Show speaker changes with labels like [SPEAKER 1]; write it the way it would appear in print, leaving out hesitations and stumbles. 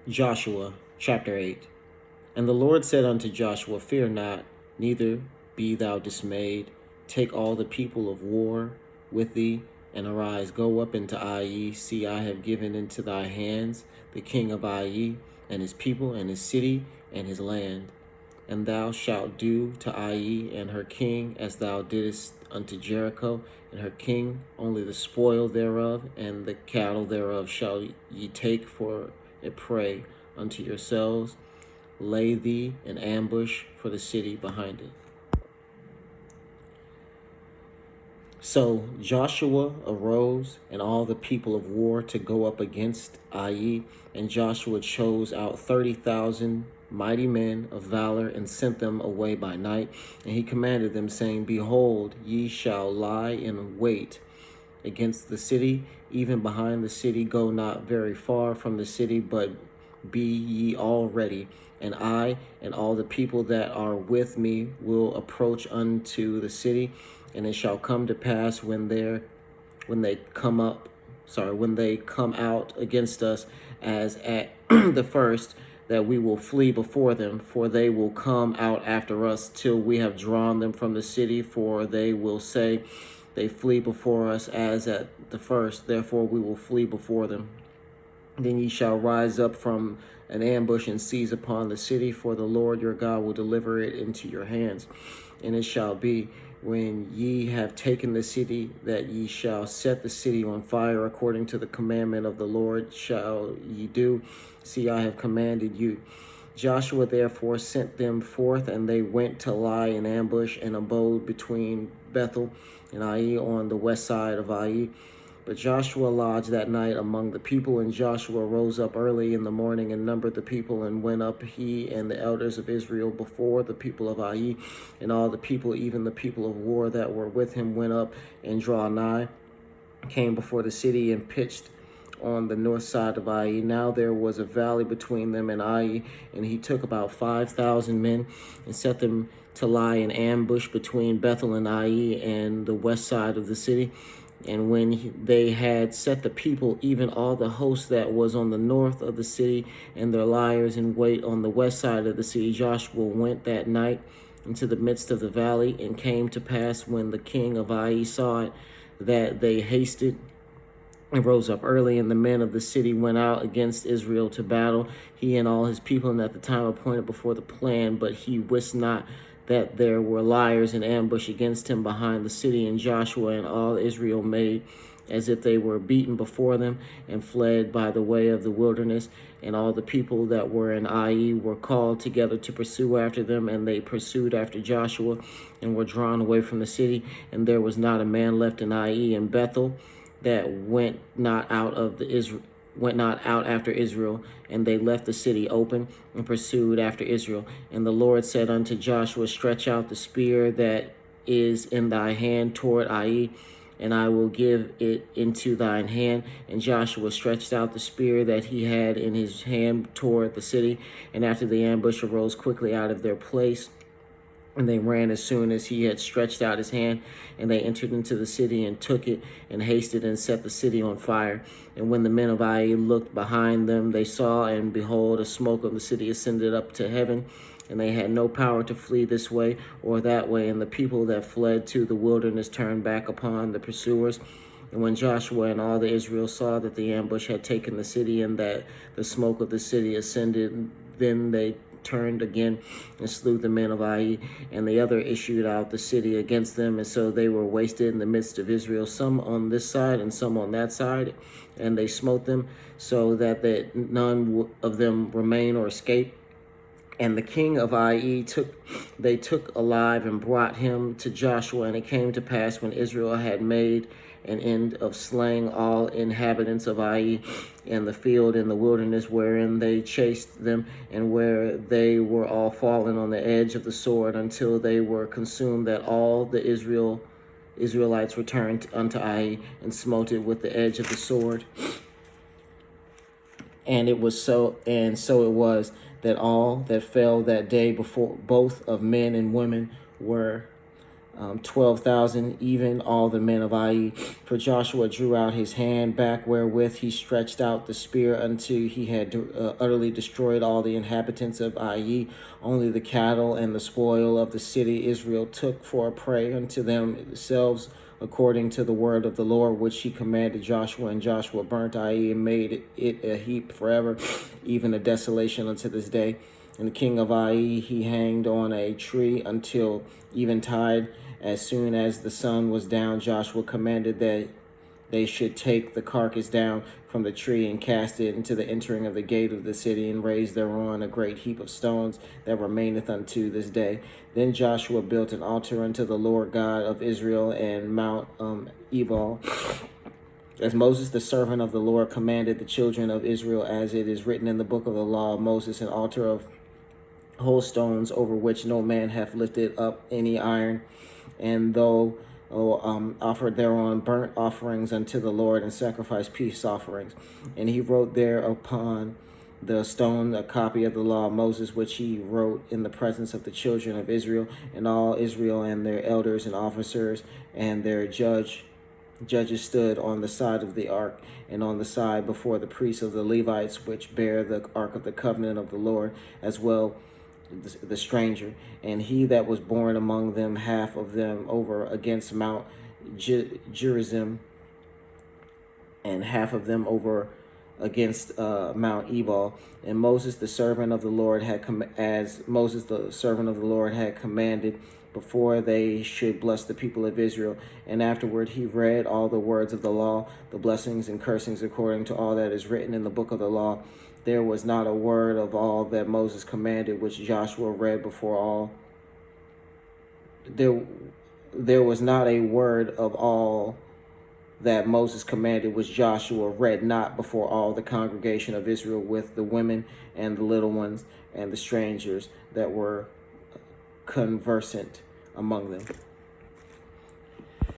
[SPEAKER 1] Joshua chapter 8. And the Lord said unto Joshua, Fear not, neither be thou dismayed. Take all the people of war with thee, and arise, go up into Ai. See, I have given into thy hands the king of Ai, and his people, and his city, and his land. And thou shalt do to Ai and her king as thou didst unto Jericho and her king. Only the spoil thereof and the cattle thereof shall ye take for a prey unto yourselves. Lay thee an ambush for the city behind it. So Joshua arose and all the people of war to go up against Ai, and Joshua chose out 30,000 mighty men of valor and sent them away by night. And he commanded them, saying, Behold, ye shall lie in wait against the city, even behind the city. Go not very far from the city, but be ye all ready. And I and all the people that are with me will approach unto the city. And it shall come to pass when they come out against us as at the first, that we will flee before them, for they will come out after us till we have drawn them from the city. For they will say, They flee before us as at the first, therefore we will flee before them. Then ye shall rise up from an ambush and seize upon the city, for the Lord your God will deliver it into your hands. And it shall be, when ye have taken the city, that ye shall set the city on fire, according to the commandment of the Lord shall ye do. See, I have commanded you. Joshua therefore sent them forth, and they went to lie in ambush and abode between Bethel and Ai on the west side of Ai. But Joshua lodged that night among the people, and Joshua rose up early in the morning and numbered the people, and went up, he and the elders of Israel, before the people of Ai. And all the people, even the people of war that were with him, went up and draw nigh, came before the city, and pitched on the north side of Ai. Now there was a valley between them and Ai, and he took about 5,000 men and set them to lie in ambush between Bethel and Ai and the west side of the city. And when they had set the people, even all the host that was on the north of the city, and their liers in wait on the west side of the city, Joshua went that night into the midst of the valley. And came to pass, when the king of Ai saw it, that they hasted and rose up early, and the men of the city went out against Israel to battle, he and all his people, and at the time appointed before the plan. But he wist not that there were liers in ambush against him behind the city. And Joshua and all Israel made as if they were beaten before them, and fled by the way of the wilderness. And all the people that were in Ai were called together to pursue after them, and they pursued after Joshua, and were drawn away from the city. And there was not a man left in Ai and Bethel that went not out after Israel. And they left the city open and pursued after Israel. And the Lord said unto Joshua, Stretch out the spear that is in thy hand toward Ai, and I will give it into thine hand. And Joshua stretched out the spear that he had in his hand toward the city. And after the ambush arose quickly out of their place, and they ran as soon as he had stretched out his hand, and they entered into the city and took it, and hasted and set the city on fire. And when the men of Ai looked behind them, they saw, and behold, a smoke of the city ascended up to heaven. And they had no power to flee this way or that way. And the people that fled to the wilderness turned back upon the pursuers. And when Joshua and all the Israel saw that the ambush had taken the city, and that the smoke of the city ascended, then they turned again and slew the men of Ai, and the other issued out the city against them. And so they were wasted in the midst of Israel, some on this side and some on that side. And they smote them, so that none of them remain or escape. And the king of Ai they took alive and brought him to Joshua. And it came to pass, when Israel had made an end of slaying all inhabitants of Ai in the field in the wilderness, wherein they chased them, and where they were all fallen on the edge of the sword, until they were consumed, that all the Israelites returned unto Ai, and smote it with the edge of the sword. And it was so it was, that all that fell that day, before both of men and women, were 12,000, even all the men of Ai. For Joshua drew out his hand back wherewith he stretched out the spear until he had utterly destroyed all the inhabitants of Ai. Only the cattle and the spoil of the city Israel took for a prey unto themselves, according to the word of the Lord, which he commanded Joshua. And Joshua burnt Ai and made it a heap forever, even a desolation unto this day. And the king of Ai he hanged on a tree until eventide. As soon as the sun was down, Joshua commanded that they should take the carcass down from the tree and cast it into the entering of the gate of the city, and raise thereon a great heap of stones that remaineth unto this day. Then Joshua built an altar unto the Lord God of Israel and Mount Ebal, as Moses the servant of the Lord commanded the children of Israel, as it is written in the book of the law of Moses, an altar of whole stones, over which no man hath lifted up any iron. And though offered thereon burnt offerings unto the Lord, and sacrificed peace offerings. And he wrote there upon the stone a copy of the law of Moses, which he wrote in the presence of the children of Israel, and all Israel and their elders and officers and their judges stood on the side of the ark, and on the side before the priests of the Levites, which bear the ark of the covenant of the Lord, as well the stranger. And he that was born among them, half of them over against Mount Gerizim, and half of them over against Mount Ebal. And Moses the servant of the Lord had commanded, before they should bless the people of Israel. And afterward he read all the words of the law, the blessings and cursings, according to all that is written in the book of the law. There was not a word of all that Moses commanded which Joshua read before all. There was not a word of all that Moses commanded which Joshua read not before all the congregation of Israel, with the women and the little ones and the strangers that were conversant among them.